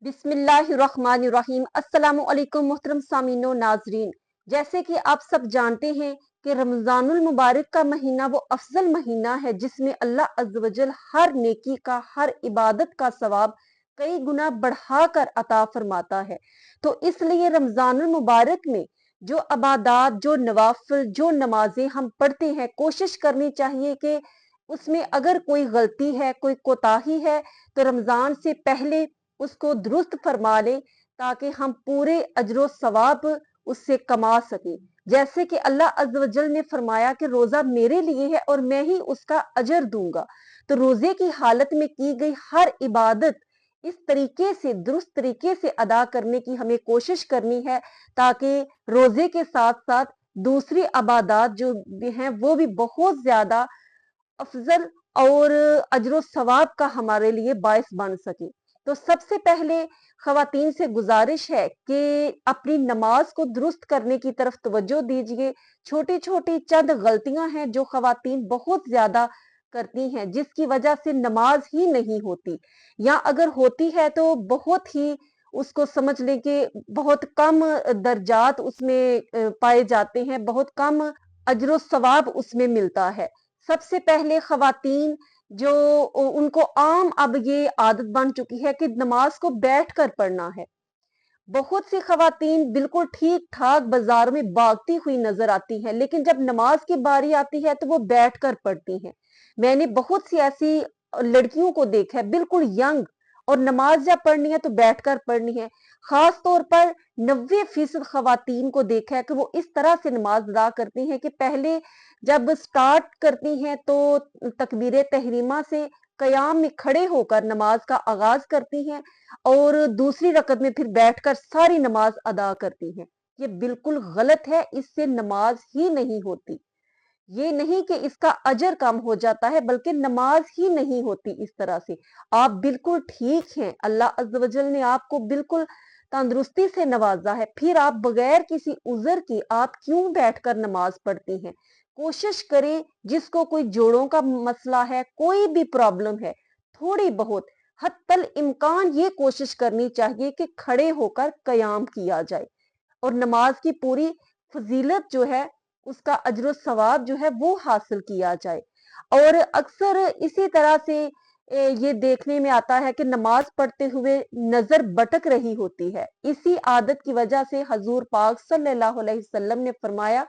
बिस्मिल्लाहिर्रहमानिर्रहीम। अस्सलामु अलैकुम मोहतरम सामीनो नाजरीन। जैसे कि आप सब जानते हैं कि रमजानुल मुबारक का महीना वो अफजल महीना है जिसमें अल्लाह अज़्ज़ वजल हर नेकी का, हर इबादत का सवाब कई गुना बढ़ाकर अता फरमाता है। तो इसलिए रमजानुल मुबारक में जो इबादत, जो नवाफिल, जो नमाजें हम पढ़ते हैं, कोशिश करनी चाहिए कि उसमें अगर कोई गलती है, कोई कोताही है, तो रमजान से पहले उसको दुरुस्त फरमा ले, ताकि हम पूरे अजर सवाब उससे कमा सके। जैसे कि अल्लाह अज़्ज़ वजल ने फरमाया कि रोजा मेरे लिए है और मैं ही उसका अजर दूंगा। तो रोजे की हालत में की गई हर इबादत इस तरीके से, दुरुस्त तरीके से अदा करने की हमें कोशिश करनी है, ताकि रोजे के साथ साथ दूसरी इबादत जो भी हैं वो भी बहुत ज्यादा अफजल और अजर सवाब का हमारे लिए बायस बन सके। तो सबसे पहले खवातीन से गुजारिश है कि अपनी नमाज को दुरुस्त करने की तरफ तवज्जो दीजिए। छोटी छोटी चंद गलतियां हैं जो खवातीन बहुत ज्यादा करती हैं, जिसकी वजह से नमाज ही नहीं होती, या अगर होती है तो बहुत ही, उसको समझ लें कि बहुत कम दर्जात उसमें पाए जाते हैं, बहुत कम अजर सवाब उसमें मिलता है। सबसे पहले खवातीन जो उनको आम अब ये आदत बन चुकी है कि नमाज को बैठकर पढ़ना है। बहुत सी खवातीन बिल्कुल ठीक ठाक बाजार में भागती हुई नजर आती हैं, लेकिन जब नमाज की बारी आती है तो वो बैठकर पढ़ती हैं। मैंने बहुत सी ऐसी लड़कियों को देखा है, बिल्कुल यंग, और नमाज जब पढ़नी है तो बैठकर पढ़नी है। खास तौर पर 90% खवातीन को देखा है कि वो इस तरह से नमाज अदा करती हैं कि पहले जब स्टार्ट करती हैं तो तकबीर तहरीमा से कयाम में खड़े होकर नमाज का आगाज करती हैं, और दूसरी रकत में फिर बैठकर सारी नमाज अदा करती हैं। ये बिल्कुल गलत है, इससे नमाज ही नहीं होती। ये नहीं कि इसका अजर कम हो जाता है, बल्कि नमाज ही नहीं होती इस तरह से। आप बिल्कुल ठीक हैं, अल्लाह अज़्ज़ वजल ने आपको बिल्कुल तंदुरुस्ती से नवाजा है, फिर आप बगैर किसी उज़र की आप क्यों बैठकर नमाज पढ़ती हैं? कोशिश करें, जिसको कोई जोड़ों का मसला है, कोई भी प्रॉब्लम है, थोड़ी बहुत हत्तल इम्कान ये कोशिश करनी चाहिए कि खड़े होकर कयाम किया जाए, और नमाज की पूरी फजीलत जो है, उसका अजर सवाब जो है वो हासिल किया जाए। और अक्सर इसी तरह से ये देखने में आता है कि नमाज पढ़ते हुए नजर भटक रही होती है। इसी आदत की वजह से हजूर पाक सल्लल्लाहु अलैहि वसल्लम ने फरमाया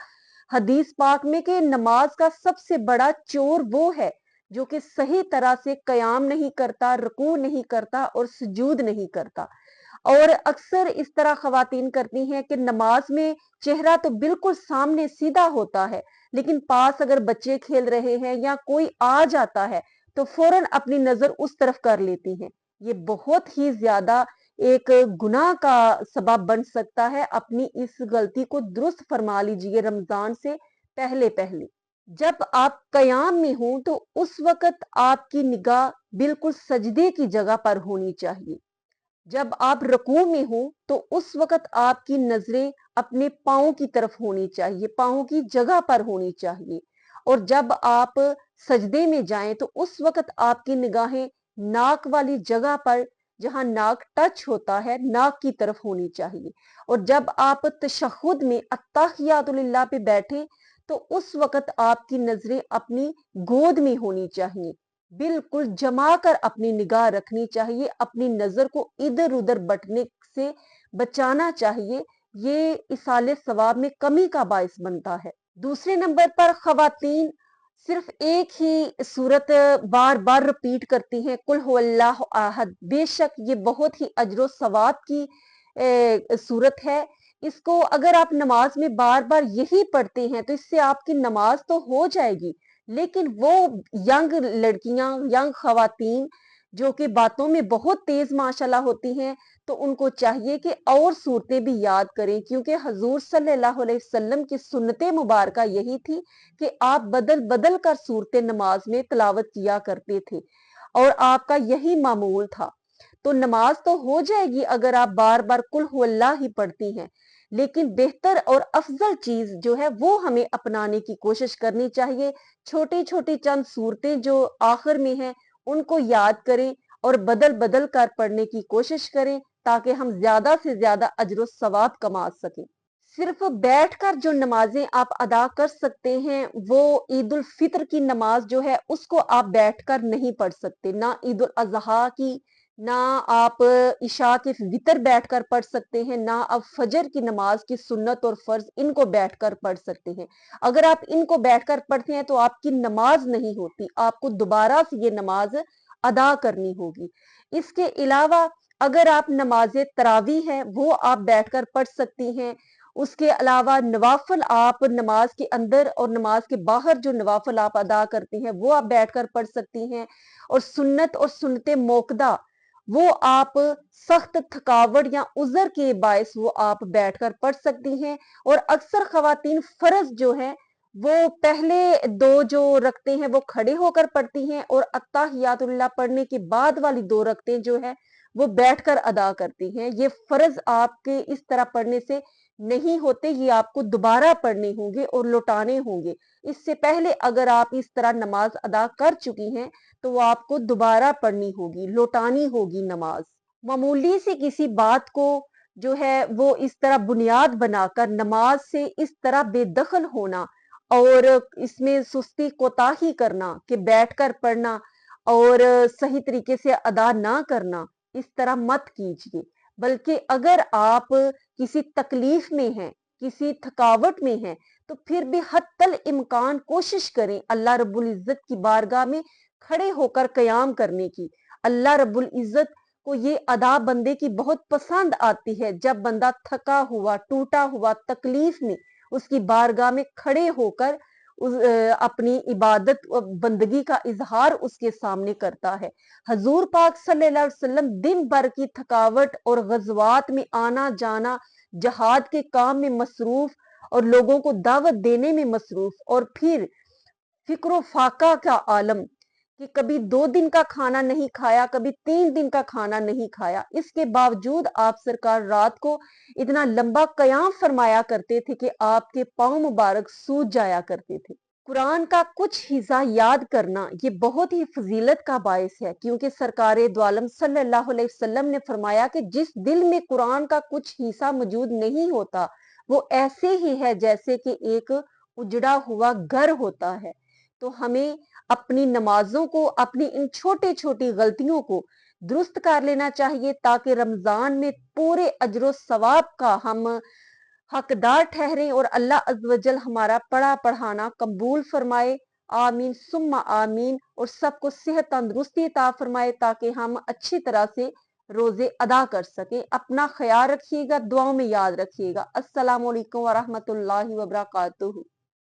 हदीस पाक में कि नमाज का सबसे बड़ा चोर वो है जो कि सही तरह से कयाम नहीं करता, रुकू नहीं करता और सुजूद नहीं करता। और अक्सर इस तरह खवातीन करती हैं कि नमाज में चेहरा तो बिल्कुल सामने सीधा होता है, लेकिन पास अगर बच्चे खेल रहे हैं या कोई आ जाता है तो फौरन अपनी नजर उस तरफ कर लेती हैं। ये बहुत ही ज्यादा एक गुनाह का सबब बन सकता है। अपनी इस गलती को दुरुस्त फरमा लीजिए रमजान से पहले पहले। जब आप कयाम में हो तो उस वक्त आपकी निगाह बिल्कुल सजदे की जगह पर होनी चाहिए। जब आप रुकू में हो तो उस वक्त आपकी नजरें अपने पाँव की तरफ होनी चाहिए, पाँव की जगह पर होनी चाहिए। और जब आप सजदे में जाएं तो उस वक्त आपकी निगाहें नाक वाली जगह पर, जहां नाक टच होता है, नाक की तरफ होनी चाहिए। और जब आप तशहुद में अत्तहियातुलिल्लाह पे बैठे तो उस वक्त आपकी नजरें अपनी गोद में होनी चाहिए। बिल्कुल जमा कर अपनी निगाह रखनी चाहिए, अपनी नजर को इधर उधर बटने से बचाना चाहिए। ये इसाले सवाब में कमी का बायस बनता है। दूसरे नंबर पर खवातीन सिर्फ एक ही सूरत बार बार रिपीट करती हैं, कुल हुवल्लाहु अहद। बेशक ये बहुत ही अजर सवाब की सूरत है। इसको अगर आप नमाज में बार बार यही पढ़ते हैं तो इससे आपकी नमाज तो हो जाएगी, लेकिन वो यंग लड़कियां, यंग खवातीन जो कि बातों में बहुत तेज माशाल्लाह होती हैं, तो उनको चाहिए कि और सूरतें भी याद करें, क्योंकि हजूर सल्लल्लाहु अलैहि वसल्लम की सुन्नते मुबारका यही थी कि आप बदल बदल कर सूरतें नमाज में तिलावत किया करते थे, और आपका यही मामूल था। तो नमाज तो हो जाएगी अगर आप बार बार कुल हुवल्लाह ही पढ़ती हैं, लेकिन बेहतर और अफजल चीज जो है वो हमें अपनाने की कोशिश करनी चाहिए। छोटी छोटी चंद सूरतें जो आखिर में हैं उनको याद करें और बदल बदल कर पढ़ने की कोशिश करें, تاکہ ہم زیادہ سے زیادہ اجر و ثواب کما سکیں۔ صرف بیٹھ کر جو نمازیں آپ ادا کر سکتے ہیں وہ عید الفطر کی نماز جو ہے اس کو آپ بیٹھ کر نہیں پڑھ سکتے، نہ عید الاضحیٰ کی، نہ آپ عشاء کے وطر بیٹھ کر پڑھ سکتے ہیں، نہ آپ فجر کی نماز کی سنت اور فرض ان کو بیٹھ کر پڑھ سکتے ہیں۔ اگر آپ ان کو بیٹھ کر پڑھتے ہیں تو آپ کی نماز نہیں ہوتی، آپ کو دوبارہ سے یہ نماز ادا کرنی ہوگی۔ اس کے علاوہ اگر آپ نماز تراویح ہے وہ آپ بیٹھ کر پڑھ سکتی ہیں۔ اس کے علاوہ نوافل آپ نماز کے اندر اور نماز کے باہر جو نوافل آپ ادا کرتی ہیں وہ آپ بیٹھ کر پڑھ سکتی ہیں، اور سنت اور سنت موقدہ وہ آپ سخت تھکاوٹ یا عذر کے باعث وہ آپ بیٹھ کر پڑھ سکتی ہیں۔ اور اکثر خواتین فرض جو ہے وہ پہلے دو جو رکھتے ہیں وہ کھڑے ہو کر پڑھتی ہیں، اور اتحیات اللہ پڑھنے کے بعد والی دو رکھتے جو ہے وہ بیٹھ کر ادا کرتی ہیں۔ یہ فرض آپ کے اس طرح پڑھنے سے نہیں ہوتے، یہ آپ کو دوبارہ پڑھنے ہوں گے اور لوٹانے ہوں گے۔ اس سے پہلے اگر آپ اس طرح نماز ادا کر چکی ہیں تو وہ آپ کو دوبارہ پڑھنی ہوگی، لوٹانی ہوگی نماز۔ معمولی سے کسی بات کو جو ہے وہ اس طرح بنیاد بنا کر نماز سے اس طرح بے دخل ہونا اور اس میں سستی کوتاہی کرنا کہ بیٹھ کر پڑھنا اور صحیح طریقے سے ادا نہ کرنا، اس طرح مت کیجیے۔ بلکہ اگر آپ کسی تکلیف میں ہیں، کسی تھکاوٹ میں ہیں، تو پھر بھی حتی الامکان کوشش کریں اللہ رب العزت کی بارگاہ میں کھڑے ہو کر قیام کرنے کی۔ اللہ رب العزت کو یہ ادا بندے کی بہت پسند آتی ہے، جب بندہ تھکا ہوا، ٹوٹا ہوا، تکلیف میں اس کی بارگاہ میں کھڑے ہو کر اپنی عبادت و بندگی کا اظہار اس کے سامنے کرتا ہے۔ حضور پاک صلی اللہ علیہ وسلم دن بھر کی تھکاوٹ اور غزوات میں آنا جانا، جہاد کے کام میں مصروف اور لوگوں کو دعوت دینے میں مصروف، اور پھر فکر و فاقہ کا عالم کہ کبھی 2 دن کا کھانا نہیں کھایا، کبھی 3 دن کا کھانا نہیں کھایا۔ اس کے باوجود آپ سرکار رات کو اتنا لمبا قیام فرمایا کرتے تھے کہ آپ کے پاؤں مبارک سوج جایا کرتے تھے۔ قرآن کا کچھ حصہ یاد کرنا یہ بہت ہی فضیلت کا باعث ہے، کیونکہ سرکار دو عالم صلی اللہ علیہ وسلم نے فرمایا کہ جس دل میں قرآن کا کچھ حصہ موجود نہیں ہوتا وہ ایسے ہی ہے جیسے کہ ایک اجڑا ہوا گھر ہوتا ہے۔ تو ہمیں اپنی نمازوں کو، اپنی ان چھوٹی چھوٹی غلطیوں کو درست کر لینا چاہیے تاکہ رمضان میں پورے اجر و ثواب کا ہم حقدار ٹھہریں اور اللہ عز و جل ہمارا پڑھا پڑھانا قبول فرمائے۔ آمین ثم آمین، اور سب کو صحت تندرستی عطا فرمائے تاکہ ہم اچھی طرح سے روزے ادا کر سکیں۔ اپنا خیال رکھیے گا، دعاؤں میں یاد رکھیے گا۔ السلام علیکم ورحمۃ اللہ وبرکاتہ۔